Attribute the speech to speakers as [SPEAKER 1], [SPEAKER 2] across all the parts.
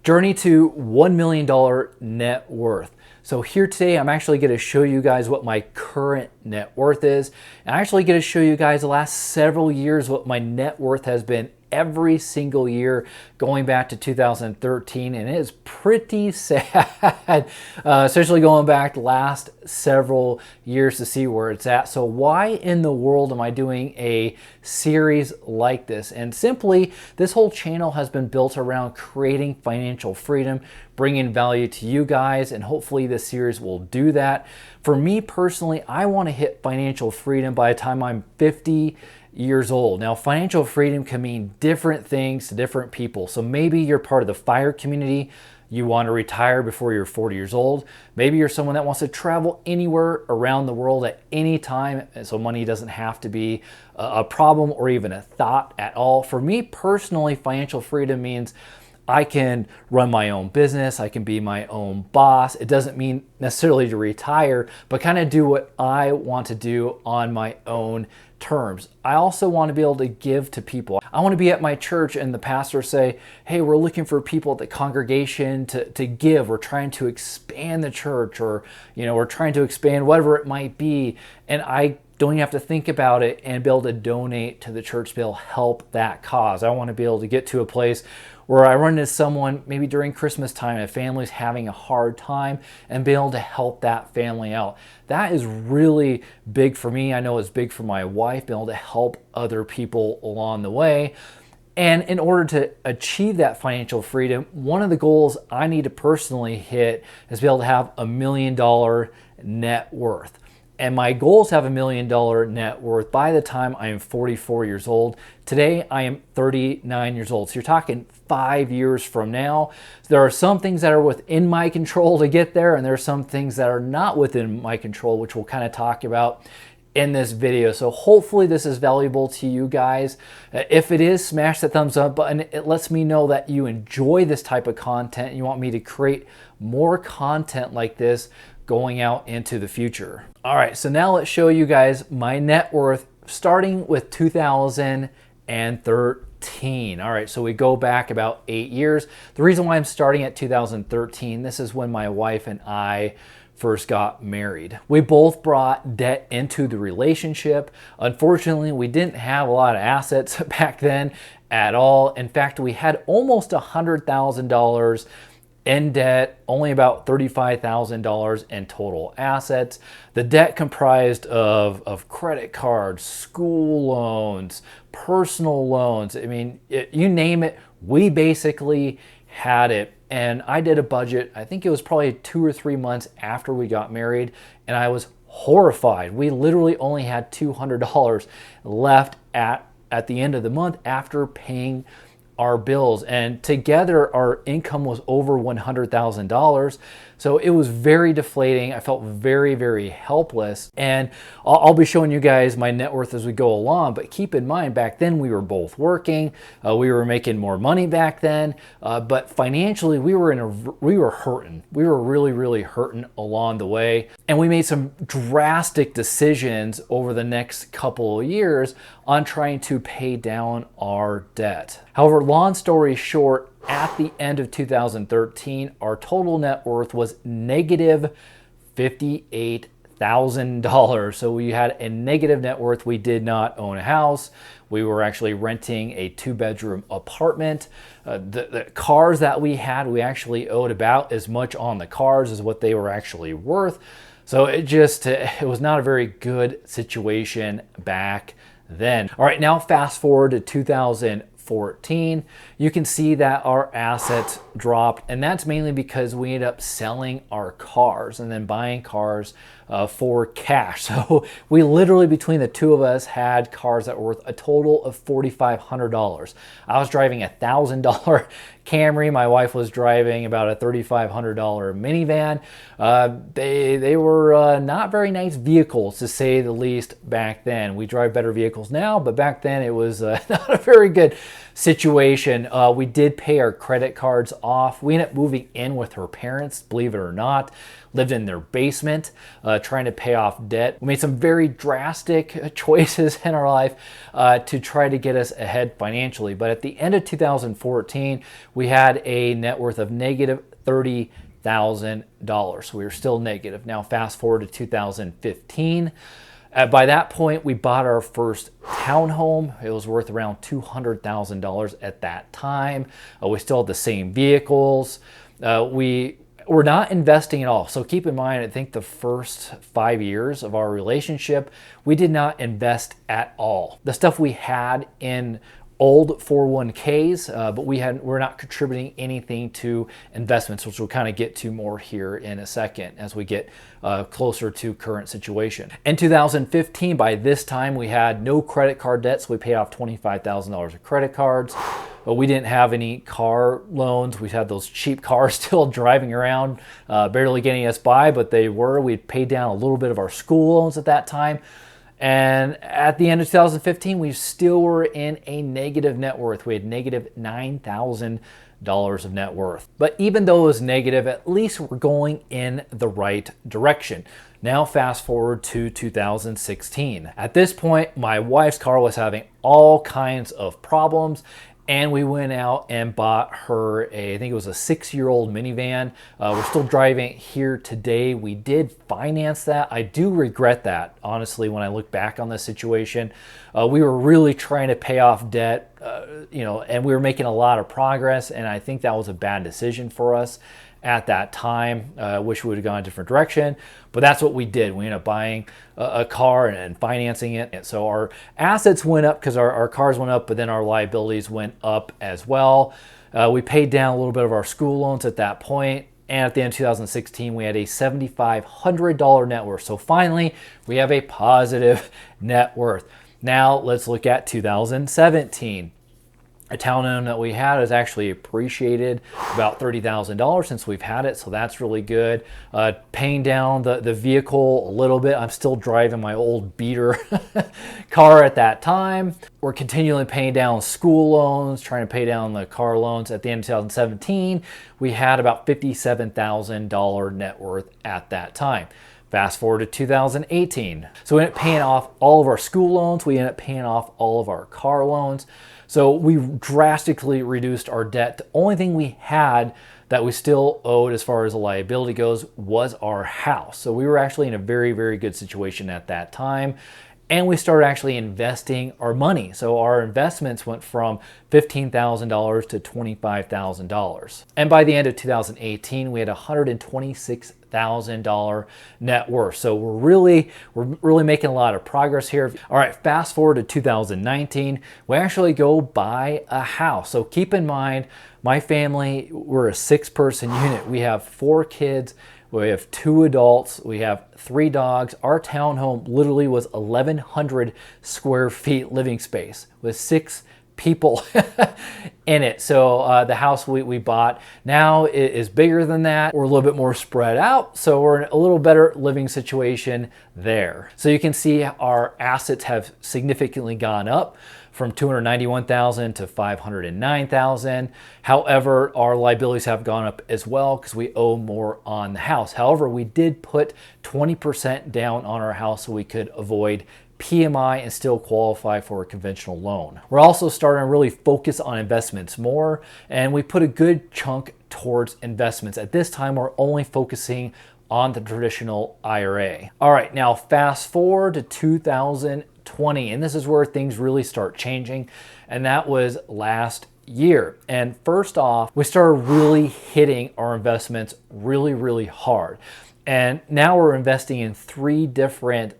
[SPEAKER 1] Journey to $1 million net worth. So here today, I'm actually going to show you guys what my current net worth is. And I'm actually going to show you guys the last several years what my net worth has been every single year going back to 2013, and it is pretty sad, especially going back the last several years to see where it's at. So why in the world am I doing a series like this? And simply, this whole channel has been built around creating financial freedom, bringing value to you guys, and hopefully this series will do that. For me personally, I want to hit financial freedom by the time I'm 50 years old. Now, financial freedom can mean different things to different people. So maybe you're part of the FIRE community. You want to retire before you're 40 years old. Maybe you're someone that wants to travel anywhere around the world at any time, so money doesn't have to be a problem or even a thought at all. For me personally, financial freedom means I can run my own business. I can be my own boss. It doesn't mean necessarily to retire, but kind of do what I want to do on my own terms. I also want to be able to give to people. I want to be at my church and the pastor say, hey, we're looking for people at the congregation to give. We're trying to expand the church, or, we're trying to expand whatever it might be. And I don't even have to think about it and be able to donate to the church, be able to help that cause. I want to be able to get to a place where I run into someone maybe during Christmas time and a family's having a hard time, and be able to help that family out. That is really big for me. I know it's big for my wife, being able to help other people along the way. And in order to achieve that financial freedom, one of the goals I need to personally hit is be able to have $1 million net worth. And my goal is to have $1 million net worth by the time I am 44 years old. Today, I am 39 years old. So you're talking 5 years from now. So there are some things that are within my control to get there, and there are some things that are not within my control, which we'll kind of talk about in this video. So hopefully this is valuable to you guys. If it is, smash the thumbs up button. It lets me know that you enjoy this type of content and you want me to create more content like this going out into the future. All right, so now let's show you guys my net worth starting with 2013. All right, so we go back about 8 years. The reason why I'm starting at 2013, this is when my wife and I first got married. We both brought debt into the relationship. Unfortunately, we didn't have a lot of assets back then at all. In fact, we had almost $100,000 in debt, only about $35,000 in total assets. The debt comprised of credit cards, school loans, personal loans. I mean, you name it, we basically had it. And I did a budget, I think it was probably 2 or 3 months after we got married, and I was horrified. We literally only had $200 left at the end of the month after paying our bills, and together our income was over $100,000. So it was very deflating. I felt very, very helpless. And I'll be showing you guys my net worth as we go along, but keep in mind, back then we were both working. We were making more money back then, but financially we were hurting. We were really, really hurting along the way. And we made some drastic decisions over the next couple of years on trying to pay down our debt. However, long story short, at the end of 2013, our total net worth was negative $58,000. So we had a negative net worth. We did not own a house. We were actually renting a 2-bedroom apartment. The cars that we had, we actually owed about as much on the cars as what they were actually worth. So it was not a very good situation back then. All right, now fast forward to 2014. You can see that our assets dropped, and that's mainly because we ended up selling our cars and then buying cars for cash. So we literally, between the two of us, had cars that were worth a total of $4,500. I was driving a $1,000 Camry. My wife was driving about a $3,500 minivan. They were not very nice vehicles, to say the least, back then. We drive better vehicles now, but back then it was not a very good situation. We did pay our credit cards off. We ended up moving in with her parents, believe it or not. Lived in their basement, trying to pay off debt. We made some very drastic choices in our life to try to get us ahead financially. But at the end of 2014, we had a net worth of negative $30,000. So we were still negative. Now fast forward to 2015. By that point, we bought our first townhome. It was worth around $200,000 at that time. We still had the same vehicles. We were not investing at all. So keep in mind, I think the first 5 years of our relationship, we did not invest at all. The stuff we had in old 401ks, but we're not contributing anything to investments, which we'll kind of get to more here in a second as we get closer to current situation. In 2015, by this time, we had no credit card debt, so we paid off $25,000 of credit cards. But we didn't have any car loans. We had those cheap cars still driving around, barely getting us by, but they were. We'd paid down a little bit of our school loans at that time. And at the end of 2015, we still were in a negative net worth. We had negative $9,000 of net worth. But even though it was negative, at least we're going in the right direction. Now fast forward to 2016. At this point, my wife's car was having all kinds of problems, and we went out and bought her I think it was a 6-year-old minivan. We're still driving it here today. We did finance that. I do regret that, honestly, when I look back on this situation. We were really trying to pay off debt, and we were making a lot of progress, and I think that was a bad decision for us at that time. Wish we would have gone a different direction, but that's what we did. We ended up buying a car and financing it. And so our assets went up because our cars went up, but then our liabilities went up as well. We paid down a little bit of our school loans at that point. And at the end of 2016, we had a $7,500 net worth. So finally, we have a positive net worth. Now let's look at 2017. A townhome that we had has actually appreciated about $30,000 since we've had it, so that's really good. Paying down the vehicle a little bit. I'm still driving my old beater car at that time. We're continually paying down school loans, trying to pay down the car loans. At the end of 2017, we had about $57,000 net worth at that time. Fast forward to 2018. So we ended up paying off all of our school loans. We ended up paying off all of our car loans. So we drastically reduced our debt. The only thing we had that we still owed as far as the liability goes was our house. So we were actually in a very, very good situation at that time. And we started actually investing our money. So our investments went from $15,000 to $25,000. And by the end of 2018, we had $126,000 net worth. So we're really making a lot of progress here. All right, fast forward to 2019, we actually go buy a house. So keep in mind, my family, we're a 6-person unit. We have 4 kids. We have 2 adults, we have 3 dogs. Our townhome literally was 1,100 square feet living space with 6 people in it. So the house we bought now is bigger than that. We're a little bit more spread out, so we're in a little better living situation there. So you can see our assets have significantly gone up from $291,000 to $509,000. However, our liabilities have gone up as well because we owe more on the house. However, we did put 20% down on our house so we could avoid PMI and still qualify for a conventional loan. We're also starting to really focus on investments more, and we put a good chunk towards investments. At this time, we're only focusing on the traditional IRA. All right, now fast forward to 2020, and this is where things really start changing, and that was last year. And first off, we started really hitting our investments really hard. And now we're investing in 3 different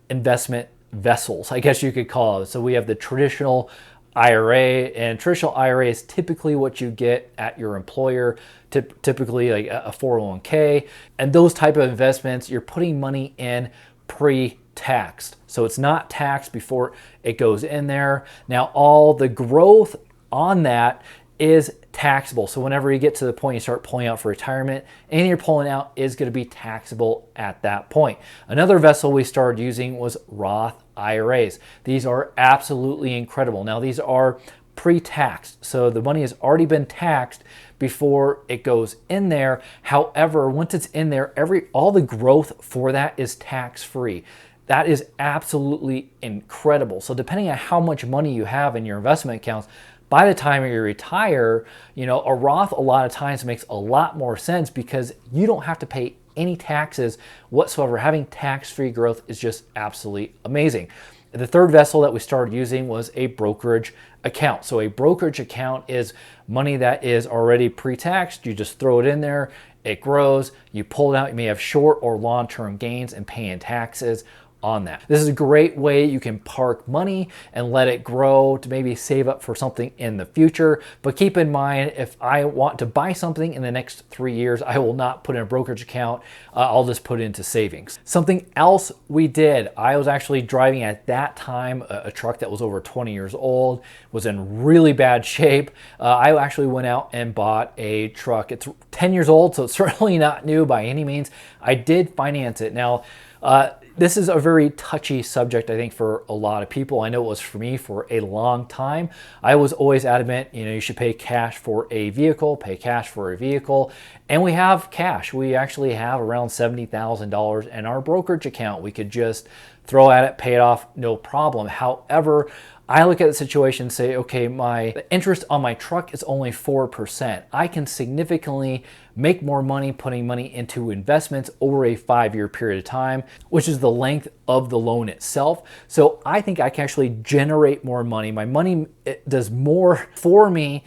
[SPEAKER 1] investment vessels, I guess you could call it. So we have the traditional IRA, and traditional IRA is typically what you get at your employer, typically like a 401k. And those type of investments, you're putting money in pre-taxed. So it's not taxed before it goes in there. Now all the growth on that is taxable. So whenever you get to the point you start pulling out for retirement, anything you're pulling out is going to be taxable at that point. Another vessel we started using was Roth IRAs. These are absolutely incredible. Now these are pre-taxed, so the money has already been taxed before it goes in there. However, once it's in there, all the growth for that is tax-free. That is absolutely incredible. So depending on how much money you have in your investment accounts, by the time you retire, you know, a Roth a lot of times makes a lot more sense because you don't have to pay any taxes whatsoever. Having tax-free growth is just absolutely amazing. The third vessel that we started using was a brokerage account. So a brokerage account is money that is already pre-taxed. You just throw it in there, it grows, you pull it out. You may have short or long-term gains and paying taxes on that. This is a great way you can park money and let it grow to maybe save up for something in the future. But keep in mind, if I want to buy something in the next 3 years, I will not put in a brokerage account. I'll just put it into savings. Something else we did, I was actually driving at that time a truck that was over 20 years old, was in really bad shape. I actually went out and bought a truck. It's 10 years old, so it's certainly not new by any means. I did finance it. Now, this is a very touchy subject, I think, for a lot of people. I know it was for me for a long time. I was always adamant, you know, you should pay cash for a vehicle, pay cash for a vehicle. And we have cash. We actually have around $70,000 in our brokerage account. We could just throw at it, pay it off, no problem. However, I look at the situation and say, okay, the interest on my truck is only 4%. I can significantly make more money putting money into investments over a 5-year period of time, which is the length of the loan itself. So I think I can actually generate more money. My money does more for me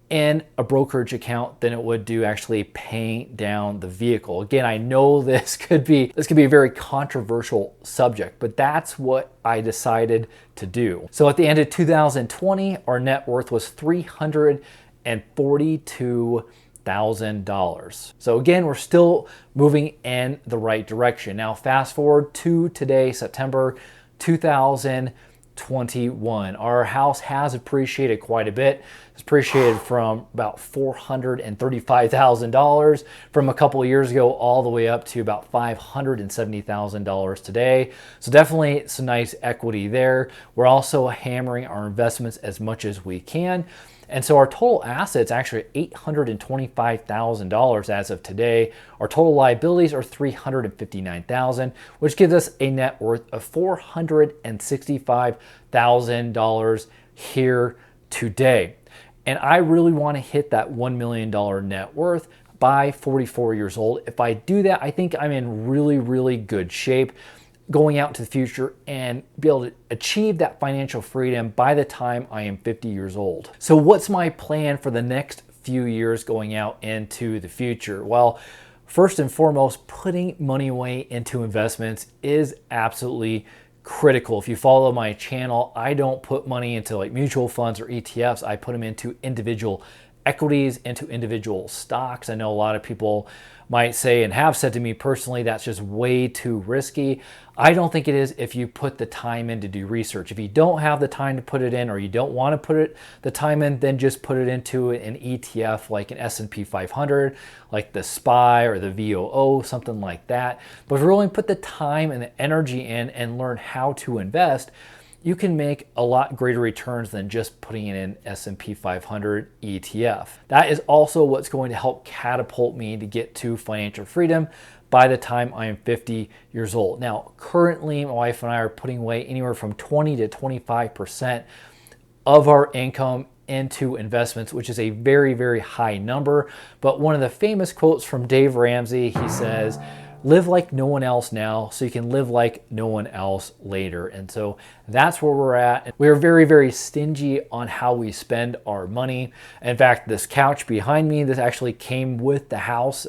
[SPEAKER 1] in a brokerage account than it would do actually paying down the vehicle. Again, I know this could be a very controversial subject, but that's what I decided to do. So at the end of 2020, our net worth was $342,000. So again, we're still moving in the right direction. Now, fast forward to today, September 2021. Our house has appreciated quite a bit. It's appreciated from about $435,000 from a couple of years ago all the way up to about $570,000 today. So definitely some nice equity there. We're also hammering our investments as much as we can. And so our total assets actually are $825,000 as of today. Our total liabilities are $359,000, which gives us a net worth of $465,000 here today. And I really want to hit that $1 million net worth by 44 years old. If I do that, I think I'm in really, really good shape going out to the future and be able to achieve that financial freedom by the time I am 50 years old. So what's my plan for the next few years going out into the future? Well, first and foremost, putting money away into investments is absolutely critical. If you follow my channel, I don't put money into like mutual funds or ETFs. I put them into individual equities, into individual stocks. I know a lot of people might say and have said to me personally, that's just way too risky. I don't think it is if you put the time in to do research. If you don't have the time to put it in, or you don't want to put the time in, then just put it into an ETF like an S&P 500, like the SPY or the VOO, something like that. But if you really put the time and the energy in and learn how to invest, you can make a lot greater returns than just putting it in S&P 500 ETF. That is also what's going to help catapult me to get to financial freedom by the time I am 50 years old. Now, currently, my wife and I are putting away anywhere from 20 to 25% of our income into investments, which is a very, very high number. But one of the famous quotes from Dave Ramsey, he says, live like no one else now so you can live like no one else later. And so that's where we're at. We're very, very stingy on how we spend our money. In fact, this couch behind me, this actually came with the house.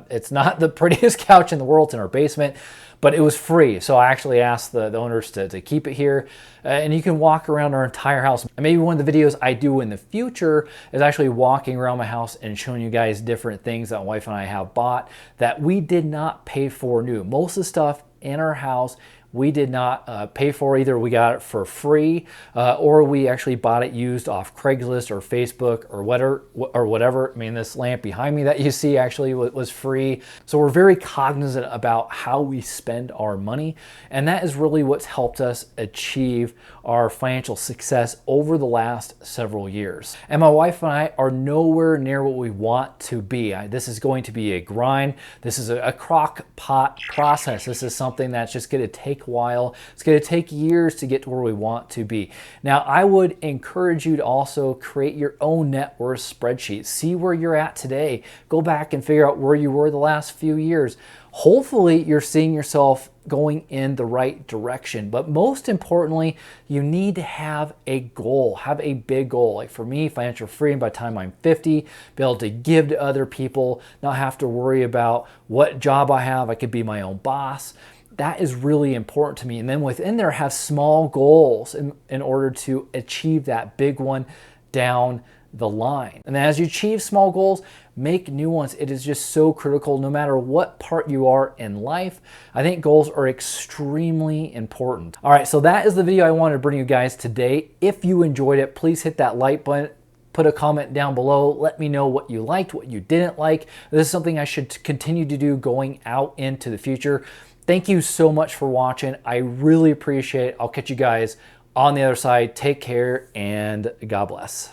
[SPEAKER 1] It's not the prettiest couch in the world. It's in our basement, but it was free. So I actually asked the owners to keep it here. And you can walk around our entire house. And maybe one of the videos I do in the future is actually walking around my house and showing you guys different things that my wife and I have bought that we did not pay for new. Most of the stuff in our house we did not pay for. Either we got it for free or we actually bought it used off Craigslist or Facebook or whatever. I mean, this lamp behind me that you see actually was free. So we're very cognizant about how we spend our money, and that is really what's helped us achieve our financial success over the last several years. And my wife and I are nowhere near what we want to be. This is going to be a grind. This is a crock pot process. This is something that's just going to take take a while. It's going to take years to get to where we want to be. Now, I would encourage you to also create your own net worth spreadsheet. See where you're at today. Go back and figure out where you were the last few years. Hopefully, you're seeing yourself going in the right direction. But most importantly, you need to have a goal, have a big goal. Like for me, financial freedom by the time I'm 50, be able to give to other people, not have to worry about what job I have. I could be my own boss. That is really important to me. And then within there, have small goals in order to achieve that big one down the line. And as you achieve small goals, make new ones. It is just so critical no matter what part you are in life. I think goals are extremely important. All right, so that is the video I wanted to bring you guys today. If you enjoyed it, please hit that like button. Put a comment down below. Let me know what you liked, what you didn't like. This is something I should continue to do going out into the future. Thank you so much for watching. I really appreciate it. I'll catch you guys on the other side. Take care and God bless.